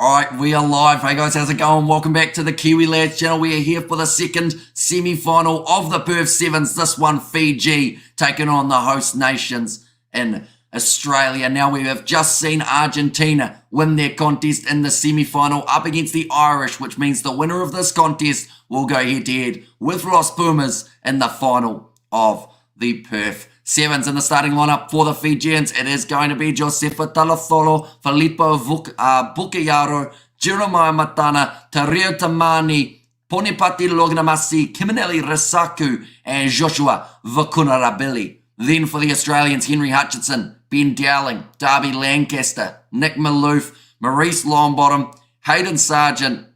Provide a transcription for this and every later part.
Alright, we are live. Hey guys, how's it going? Welcome back to the Kiwi Lads channel. We are here for the second semi-final of the Perth Sevens. This one, Fiji, taking on the host nations in Australia. Now we have just seen Argentina win their contest in the semi-final up against the Irish, which means the winner of this contest will go head-to-head with Los Pumas in the final of the Perth Sevens. In the starting lineup for the Fijians, it is going to be Josefa Talatholo, Filippo Bucayaro, Jeremiah Matana, Tario Tamani, Ponipati Lognamasi, Kiminelli Risaku, and Joshua Vakunarabili. Then for the Australians, Henry Hutchinson, Ben Dowling, Darby Lancaster, Nick Maloof, Maurice Longbottom, Hayden Sargent,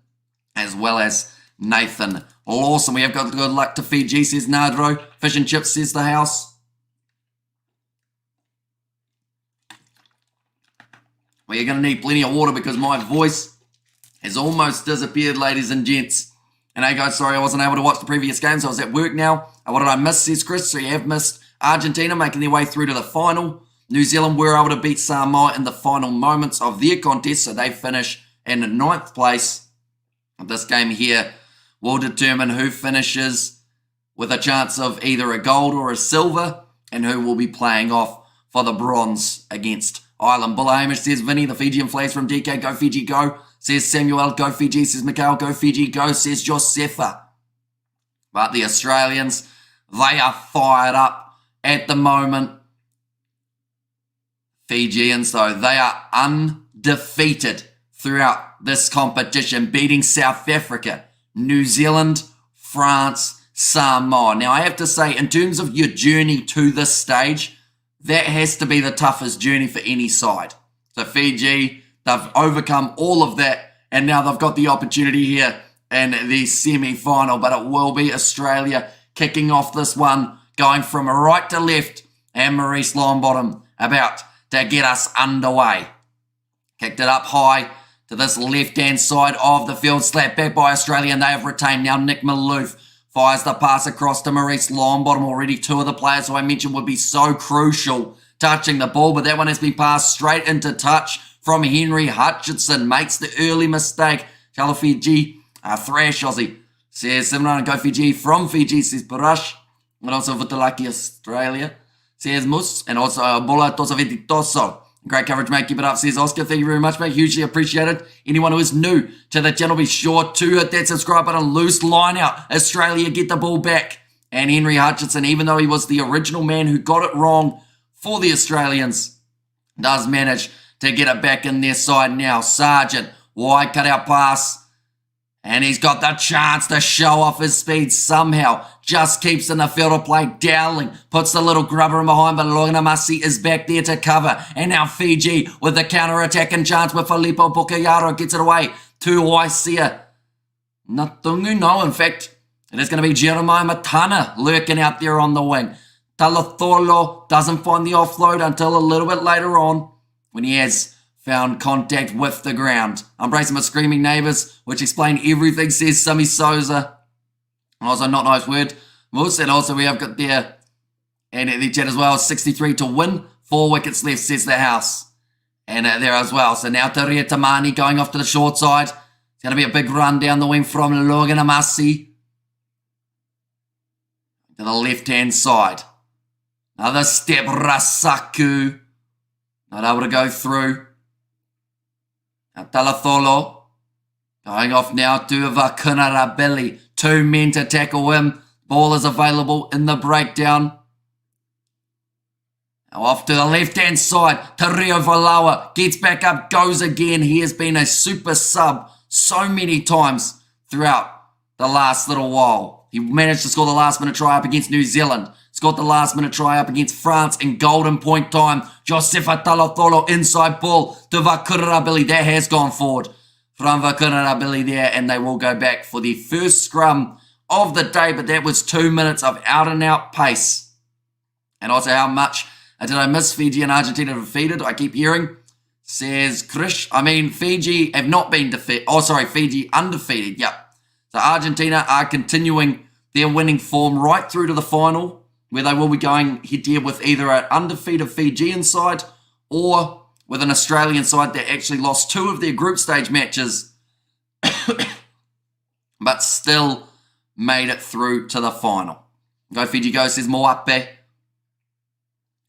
as well as Nathan Lawson. We have got good luck to Fiji, says Nardro. Fish and chips, says the house. Well, you're going to need plenty of water because my voice has almost disappeared, ladies and gents. And hey guys, sorry I wasn't able to watch the previous games. I was at work now. What did I miss, says Chris? So you have missed Argentina making their way through to the final. New Zealand were able to beat Samoa in the final moments of their contest, so they finish in 9th place. This game here will determine who finishes with a chance of either a gold or a silver, and who will be playing off for the bronze against Ireland. Bulla Hamish says Vinny, the Fijian flags from DK, go Fiji, go. Says Samuel, go Fiji. Says Mikhail, go Fiji, go. Says Josefa. But the Australians, they are fired up at the moment. Fijians, though, they are undefeated throughout this competition, beating South Africa, New Zealand, France, Samoa. Now, I have to say, in terms of your journey to this stage, that has to be the toughest journey for any side. So Fiji, they've overcome all of that, and now they've got the opportunity here in the semi-final, but it will be Australia kicking off this one, going from right to left, and Maurice Longbottom about to get us underway. Kicked it up high to this left-hand side of the field, slapped back by Australia, and they have retained. Now Nick Maloof fires the pass across to Maurice Longbottom. Already two of the players who I mentioned would be so crucial touching the ball, but that one has been passed straight into touch from Henry Hutchinson. Makes the early mistake. Chalo Fiji, thrash Aussie. Says 7-9, go Fiji. From Fiji, says Parash. And also Vutalaki, Australia. Says Mus. And also Bola Tosaviti Toso. Great coverage, mate. Keep it up, says Oscar. Thank you very much, mate. Hugely appreciated. Anyone who is new to the channel, be sure to hit that subscribe button. Loose line out. Australia get the ball back. And Henry Hutchinson, even though he was the original man who got it wrong for the Australians, does manage to get it back in their side now. Sargent, wide cutout pass. And he's got the chance to show off his speed somehow. Just keeps in the field of play. Dowling puts the little grubber in behind, but Lognamasi is back there to cover. And now Fiji with the counter-attacking chance with Filippo Bucayaro gets it away to Waisia. Natungu, no, in fact, it is going to be Jeremiah Matana lurking out there on the wing. Talatholo doesn't find the offload until a little bit later on when he has found contact with the ground. I'm bracing my screaming neighbours, which explain everything, says Sami Souza. Also, not nice word. Moose, and also we have got there, and the chat as well, 63 to win. 4 wickets left, says the house. And there as well. So now Taria Tamani going off to the short side. It's going to be a big run down the wing from Loganamasi to the left-hand side. Another step, Rasaku. Not able to go through. Talatholo going off now to Vakunarabili. 2 men to tackle him. Ball is available in the breakdown. Now off to the left-hand side. Tario Valawa gets back up, goes again. He has been a super sub so many times throughout the last little while. He managed to score the last-minute try up against New Zealand. Scored the last-minute try up against France in golden point time. Josefa Talatholo inside ball to Vakunarabili. That has gone forward from Vakunarabili there, and they will go back for the first scrum of the day, but that was 2 minutes of out-and-out pace. And also, how much did I miss Fiji and Argentina defeated? I keep hearing, says Krish. I mean, Fiji have not been defeated. Oh, sorry, Fiji undefeated. Yep. So Argentina are continuing their winning form right through to the final, where they will be going head-to-head with either an undefeated Fijian side or with an Australian side that actually lost 2 of their group stage matches, but still made it through to the final. Go Fiji Go, says Moape.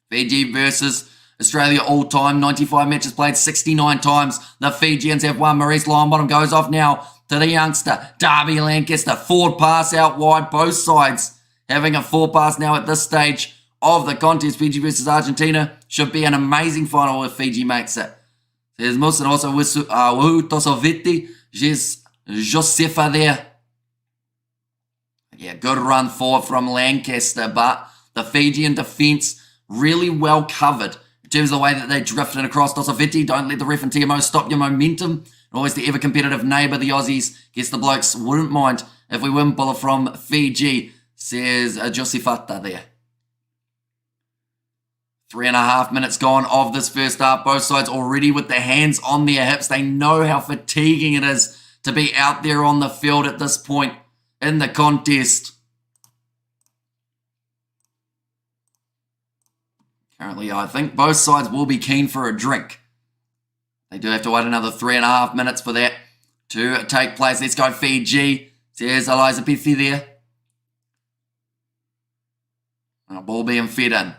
Fiji versus Australia all-time, 95 matches played, 69 times. The Fijians have won. Maurice Longbottom goes off now to the youngster, Darby Lancaster. Forward pass out wide, both sides having a forward pass now at this stage of the contest. Fiji versus Argentina should be an amazing final if Fiji makes it. There's Musa and also Wahu Tosoviti, Josefa there. Yeah, good run forward from Lancaster, but the Fijian defence really well covered in terms of the way that they drifted across. Tosoviti, don't let the ref and TMO stop your momentum. And always the ever-competitive neighbour, the Aussies. Guess the blokes wouldn't mind if we win Buller from Fiji, says Josefata there. 3.5 minutes gone of this first half. Both sides already with their hands on their hips. They know how fatiguing it is to be out there on the field at this point in the contest. Currently, I think both sides will be keen for a drink. They do have to wait another 3.5 minutes for that to take place. Let's go Fiji. There's Eliza Pithi there. And a ball being fed in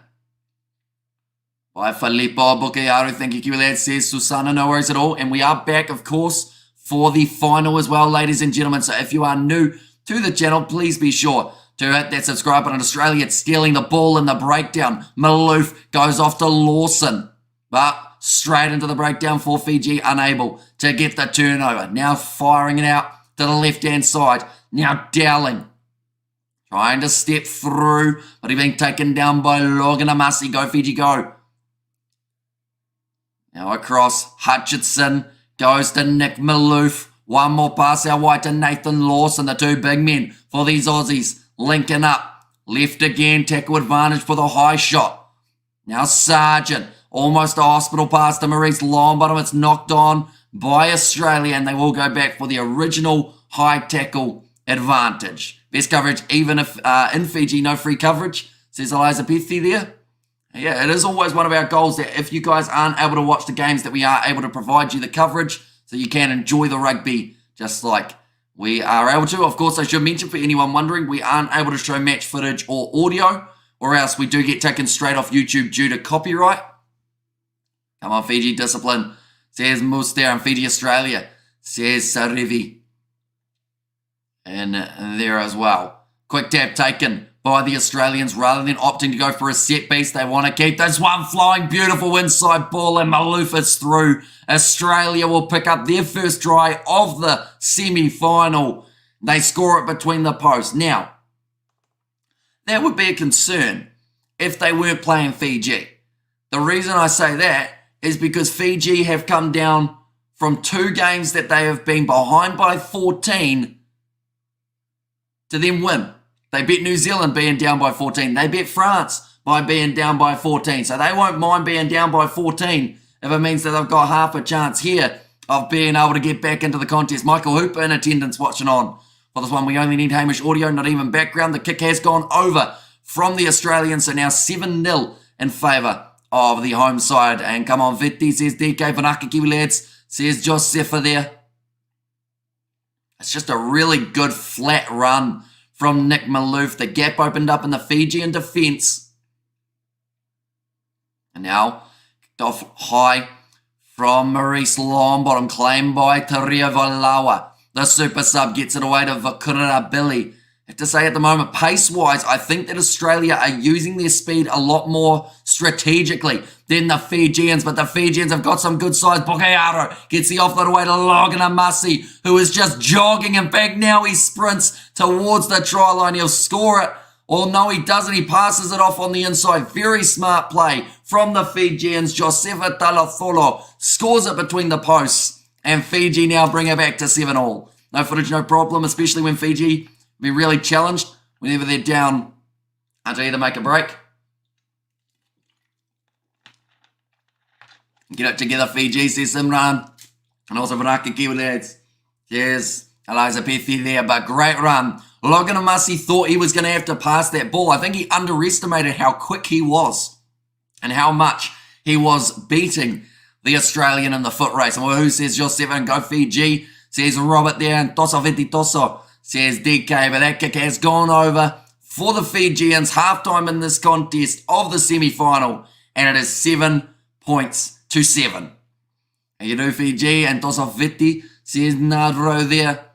by Filippo Bukayaru. Thank you, Kiwi lad, says Susana. No worries at all. And we are back, of course, for the final as well, ladies and gentlemen. So if you are new to the channel, please be sure to hit that subscribe button. Australia, it's stealing the ball in the breakdown. Maloof goes off to Lawson, but straight into the breakdown for Fiji, unable to get the turnover. Now firing it out to the left-hand side. Now Dowling trying to step through, but he's being taken down by Logan Amasi. Go Fiji, go. Now across, Hutchinson goes to Nick Maloof. One more pass out wide to Nathan Lawson, the 2 big men for these Aussies. Linking up. Left again. Tackle advantage for the high shot. Now Sargent. Almost a hospital pass to Maurice Longbottom. It's knocked on by Australia, and they will go back for the original high tackle advantage. Best coverage even if in Fiji, no free coverage, says Eliza Pithi there. Yeah, it is always one of our goals that if you guys aren't able to watch the games, that we are able to provide you the coverage so you can enjoy the rugby just like we are able to. Of course, I should mention for anyone wondering, we aren't able to show match footage or audio, or else we do get taken straight off YouTube due to copyright. Come on, Fiji, discipline, says Muster, and Fiji, Australia, says Sarivi. And there as well. Quick tap taken by the Australians rather than opting to go for a set piece. They want to keep this one flying. Beautiful inside ball, and Maloof is through. Australia will pick up their first try of the semi-final. They score it between the posts. Now, that would be a concern if they weren't playing Fiji. The reason I say that is because Fiji have come down from 2 games that they have been behind by 14 to then win. They beat New Zealand being down by 14. They beat France by being down by 14. So they won't mind being down by 14 if it means that they've got half a chance here of being able to get back into the contest. Michael Hooper in attendance watching on for this one. We only need Hamish audio, not even background. The kick has gone over from the Australians. So now 7-0 in favour of the home side. And come on, Vitti, says DK Vanaka Kiwi lads, says Josefa there. It's just a really good flat run from Nick Maloof. The gap opened up in the Fijian defence. And now, kicked off high from Maurice Longbottom, claimed by Taria Valawa. The super sub gets it away to Vakura Billy. I have to say at the moment, pace-wise, I think that Australia are using their speed a lot more strategically than the Fijians, but the Fijians have got some good size. Bukayaru gets the offload away to Logan Amasi, who is just jogging. In fact, now he sprints towards the try line. He'll score it. Or no, he doesn't. He passes it off on the inside. Very smart play from the Fijians. Josefa Talatholo scores it between the posts, and Fiji now bring it back to 7-all. No footage, no problem, especially when Fiji be really challenged whenever they're down to either make a break. Get it together, Fiji, says Simran. And also Vanaka Kiwi lads. Cheers. Eliza Pethi there, but great run. Logan Amasi thought he was going to have to pass that ball. I think he underestimated how quick he was and how much he was beating the Australian in the foot race. And who says Joseph? Go Fiji, says Robert there, and Toso Toso, says DK. But that kick has gone over for the Fijians. Halftime in this contest of the semi-final, and it is 7 points to 7. And you do Fiji, and Toso Viti says Nadro there.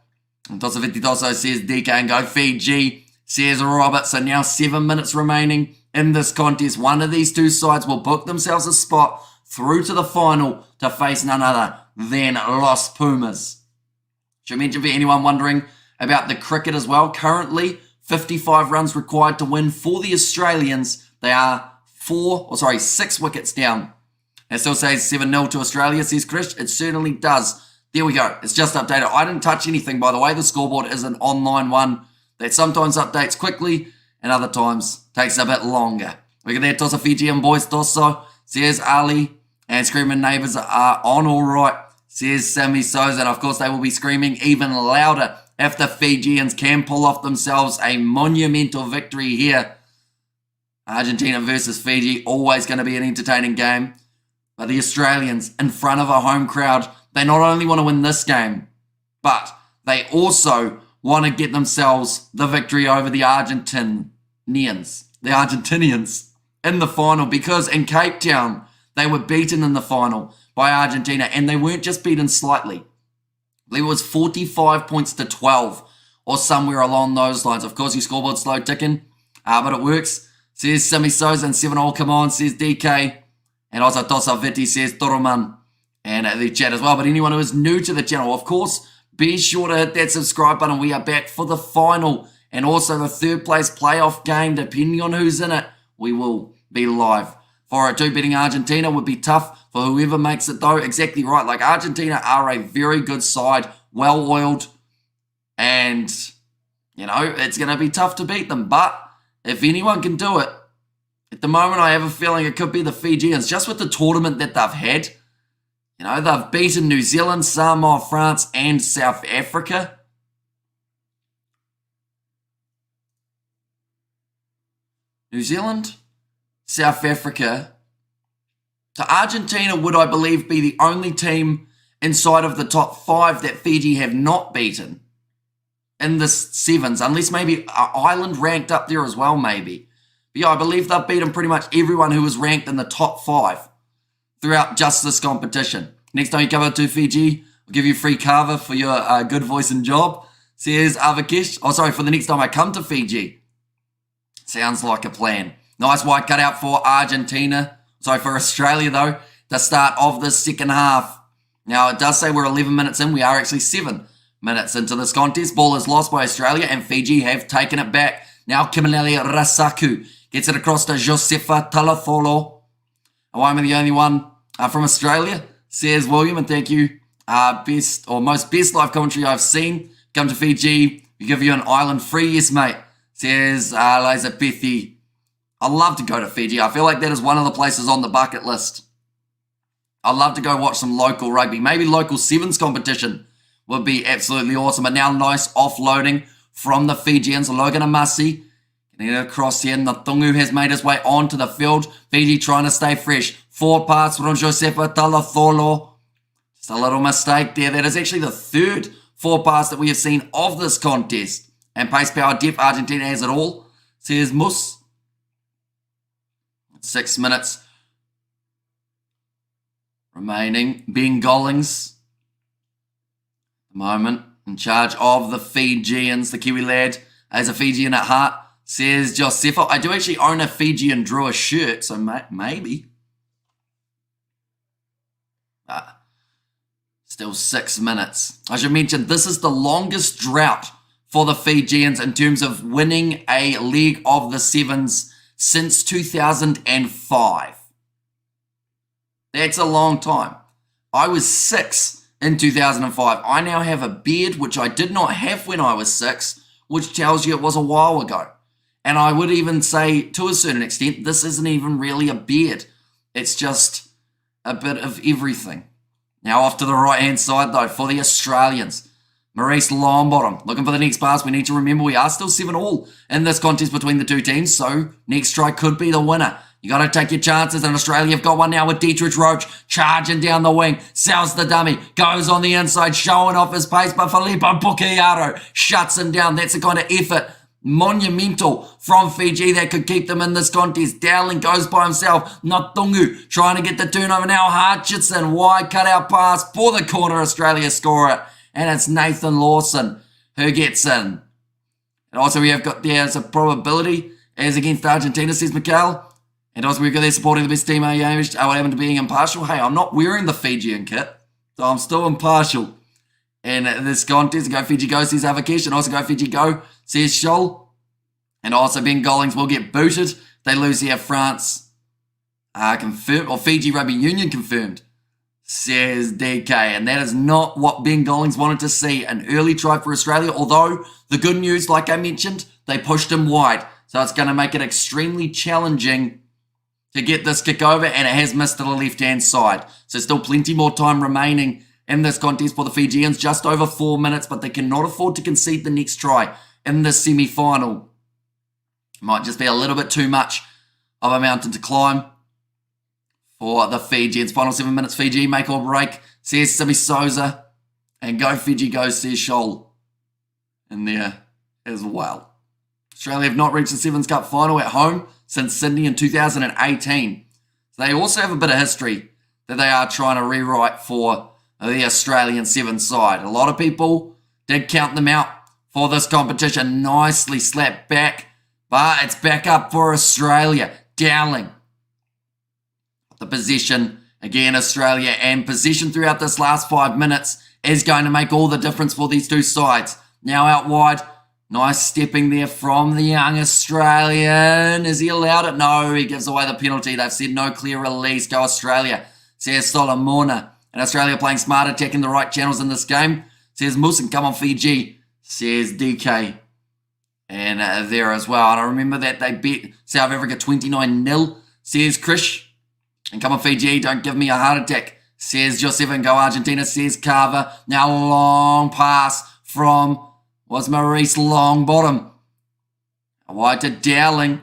And Toso Viti Toso says DK, and go Fiji, says Robert. So now 7 minutes remaining in this contest. One of these two sides will book themselves a spot through to the final to face none other than Los Pumas. Should mention for anyone wondering about the cricket as well. Currently, 55 runs required to win for the Australians. They are 6 wickets down. It still says 7-0 to Australia, says Chris. It certainly does. There we go. It's just updated. I didn't touch anything, by the way. The scoreboard is an online one that sometimes updates quickly and other times takes a bit longer. Look at that, Tosa Fijian boys, Toso, says Ali, and screaming neighbours are on all right, says Semi Sevens, and of course they will be screaming even louder if the Fijians can pull off themselves a monumental victory here. Argentina versus Fiji, always going to be an entertaining game, but the Australians in front of a home crowd, they not only want to win this game, but they also want to get themselves the victory over the Argentinians in the final, because in Cape Town, they were beaten in the final by Argentina, and they weren't just beaten slightly. I believe it was 45 points to 12, or somewhere along those lines. Of course, your scoreboard's slow ticking, but it works. Says Semi Souza and 7-all, come on, says DK. And also Tosa Viti says Toroman, and the chat as well. But anyone who is new to the channel, of course, be sure to hit that subscribe button. We are back for the final and also the third place playoff game. Depending on who's in it, we will be live. 402 beating Argentina would be tough for whoever makes it though. Exactly right. Like, Argentina are a very good side, well-oiled, and, you know, it's going to be tough to beat them. But if anyone can do it, at the moment I have a feeling it could be the Fijians, just with the tournament that they've had. You know, they've beaten New Zealand, Samoa, France, and South Africa. New Zealand, South Africa. So Argentina would, I believe, be the only team inside of the top 5 that Fiji have not beaten in the Sevens, unless maybe Ireland ranked up there as well, maybe. But yeah, I believe they've beaten pretty much everyone who was ranked in the top 5 throughout just this competition. Next time you come out to Fiji, I'll give you free kava for your good voice and job, says Avakesh. Oh, sorry, for the next time I come to Fiji. Sounds like a plan. Nice white cutout for Argentina. Sorry, for Australia, though, the start of the second half. Now, it does say we're 11 minutes in. We are actually 7 minutes into this contest. Ball is lost by Australia, and Fiji have taken it back. Now, Kimanele Rasaku gets it across to Josefa Talafolo. Oh, I'm the only one from Australia, says William, and thank you. Most best live commentary I've seen. Come to Fiji, we give you an island free. Yes, mate, says Liza Pethi. I'd love to go to Fiji. I feel like that is one of the places on the bucket list. I'd love to go watch some local rugby. Maybe local sevens competition would be absolutely awesome. But now nice offloading from the Fijians. Logan Amasi getting it across here. Natungu has made his way onto the field. Fiji trying to stay fresh. 4 passes from Josefa Talatholo. Just a little mistake there. That is actually the third 4 pass that we have seen of this contest. And pace, power, depth, Argentina has it all, says Mus. 6 minutes remaining. Ben Gollings, at the moment, in charge of the Fijians. The Kiwi lad is a Fijian at heart, says Josefa. I do actually own a Fijian Drua shirt, so maybe. Still 6 minutes. I should mention, this is the longest drought for the Fijians in terms of winning a leg of the Sevens since 2005. That's a long time. I was 6 in 2005. I now have a beard, which I did not have when I was 6, which tells you it was a while ago. And I would even say, to a certain extent, this isn't even really a beard. It's just a bit of everything. Now off to the right-hand side, though, for the Australians. Maurice Longbottom looking for the next pass. We need to remember we are still 7-all in this contest between the two teams, so next try could be the winner. You got to take your chances, and Australia have got one now with Dietrich Roach charging down the wing. Sells the dummy, goes on the inside, showing off his pace, but Filippo Bucchiaro shuts him down. That's the kind of effort, monumental, from Fiji that could keep them in this contest. Dowling goes by himself. Notungu trying to get the turnover now. Hutchinson, wide cutout pass for the corner. Australia score it, and it's Nathan Lawson who gets in. And also we have got there's a probability as against Argentina, says Mikhail. And also we've got there supporting the best team. What happened to being impartial? Hey, I'm not wearing the Fijian kit, so I'm still impartial. And this contest, go Fiji go, says Avakesh. And also go Fiji go, says Scholl. And also Ben Gollings will get booted. They lose here. France confirmed, or Fiji Rugby Union confirmed, says DK. And that is not what Ben Gollings wanted to see. An early try for Australia. Although, the good news, like I mentioned, they pushed him wide. So it's going to make it extremely challenging to get this kick over. And it has missed to the left-hand side. So still plenty more time remaining in this contest for the Fijians. Just over 4 minutes. But they cannot afford to concede the next try in the semi-final. Might just be a little bit too much of a mountain to climb for the Fijians. Final 7 minutes, Fiji, make or break, says Simi Souza. And go Fiji go, says Scholl in there as well. Australia have not reached the Sevens Cup final at home since Sydney in 2018. So they also have a bit of history that they are trying to rewrite for the Australian Sevens side. A lot of people did count them out for this competition. Nicely slapped back. But it's back up for Australia. Dowling. The possession, again, Australia, and possession throughout this last 5 minutes is going to make all the difference for these two sides. Now out wide. Nice stepping there from the young Australian. Is he allowed it? No, he gives away the penalty. They've said no clear release. Go Australia, says Solomona. And Australia playing smart, attacking the right channels in this game, says Musin. Come on, Fiji, says DK. And there as well. And I remember that they beat South Africa 29-0, says Krish. And come on, Fiji, don't give me a heart attack, says Joseph. And go Argentina, says Carver. Now long pass from, was Maurice Longbottom. Wide to Dowling.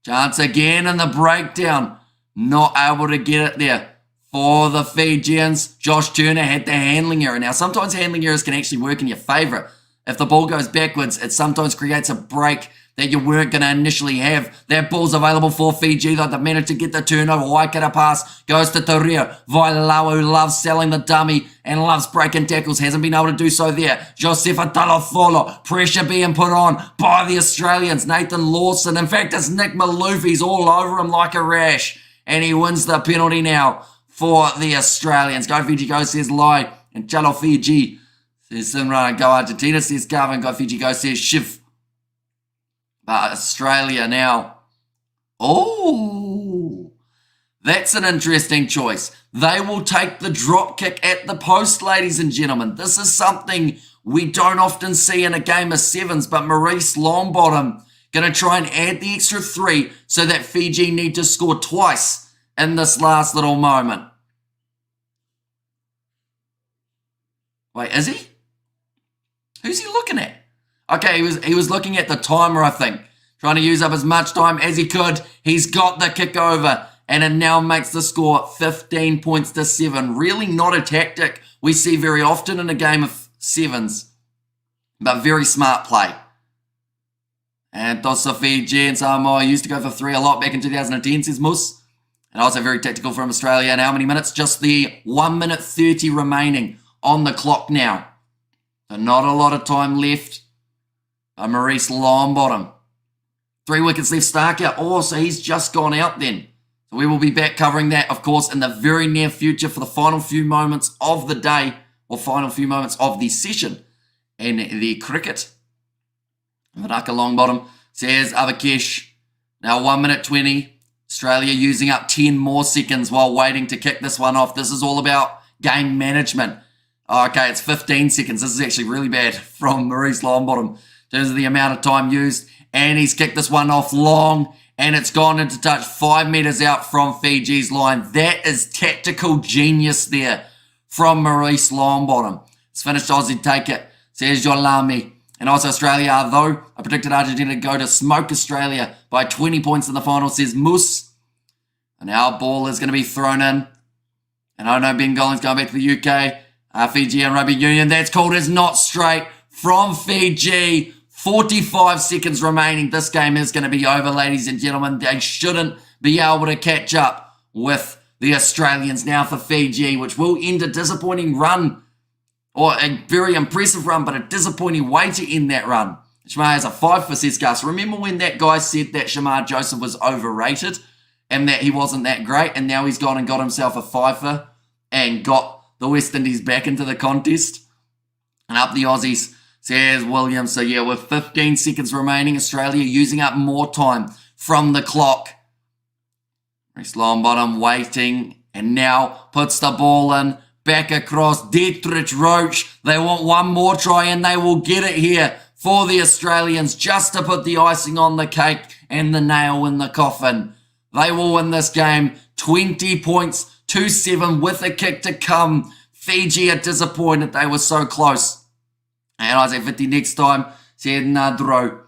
Chance again in the breakdown. Not able to get it there for the Fijians. Josh Turner had the handling error. Now, sometimes handling errors can actually work in your favour. If the ball goes backwards, it sometimes creates a break that you weren't going to initially have. That ball's available for Fiji, though they managed to get the turnover. Waikato pass goes to Torio. Vailau loves selling the dummy and loves breaking tackles. Hasn't been able to do so there. Josefa Talafolo. Pressure being put on by the Australians. Nathan Lawson. In fact, it's Nick Maloofi's all over him like a rash. And he wins the penalty now for the Australians. Go Fiji, go, says Lai. And Chalo Fiji, says Sinrana. Go Argentina, says Carvin. Go Fiji, go, says Shiv. But Australia now. Oh, that's an interesting choice. They will take the drop kick at the post, ladies and gentlemen. This is something we don't often see in a game of sevens, but Maurice Longbottom going to try and add the extra 3 so that Fiji need to score twice in this last little moment. Wait, is he? Who's he looking at? Okay, he was looking at the timer, I think. Trying to use up as much time as he could. He's got the kick over. And it now makes the score 15 points to 7. Really not a tactic we see very often in a game of sevens. But very smart play. And Tosa Fiji and Samoa used to go for 3 a lot back in 2010, says Mus. And also very tactical from Australia. And how many minutes? Just the 1 minute 30 remaining on the clock now. So not a lot of time left. Maurice Longbottom. 3 wickets left, Stark out. Oh, so he's just gone out then. So we will be back covering that, of course, in the very near future for the final few moments of the day, or final few moments of the session in the cricket. Vanaka Longbottom, says Avakesh. Now 1 minute 20. Australia using up 10 more seconds while waiting to kick this one off. This is all about game management. Oh, okay, it's 15 seconds. This is actually really bad from Maurice Longbottom in terms of the amount of time used. And he's kicked this one off long, and it's gone into touch 5 metres out from Fiji's line. That is tactical genius there from Maurice Longbottom. It's finished. Aussie take it, says Jolami. And also Australia, though I predicted Argentina to go to smoke Australia by 20 points in the final, says Moose. And our ball is going to be thrown in. And I know Ben Golling's going back to the UK. Fijian Rugby Union. That's called as not straight from Fiji. 45 seconds remaining. This game is going to be over, ladies and gentlemen. They shouldn't be able to catch up with the Australians now for Fiji, which will end a disappointing run, or a very impressive run, but a disappointing way to end that run. Shamar has a 5 for Seskas. Remember when that guy said that Shamar Joseph was overrated and that he wasn't that great, and now he's gone and got himself a 5 and got the West Indies back into the contest? And up the Aussies, says Williams. So yeah, with 15 seconds remaining, Australia using up more time from the clock. Reece Longbottom waiting, and now puts the ball in, back across. Dietrich Roach, they want one more try, and they will get it here for the Australians, just to put the icing on the cake and the nail in the coffin. They will win this game 20 points to 7 with a kick to come. Fiji are disappointed they were so close. And Isaac 50 next time, said Nadro,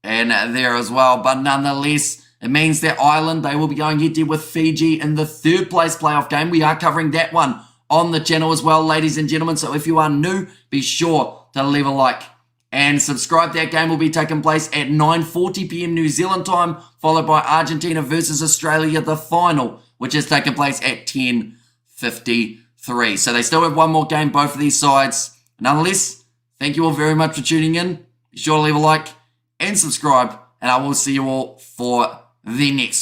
and there as well. But nonetheless, it means that Ireland, they will be going head-to-head with Fiji in the third place playoff game. We are covering that one on the channel as well, ladies and gentlemen. So if you are new, be sure to leave a like and subscribe. That game will be taking place at 9:40 p.m. New Zealand time, followed by Argentina versus Australia, the final, which is taking place at 10:53. So they still have one more game, both of these sides. Nonetheless, thank you all very much for tuning in. Be sure to leave a like and subscribe, and I will see you all for the next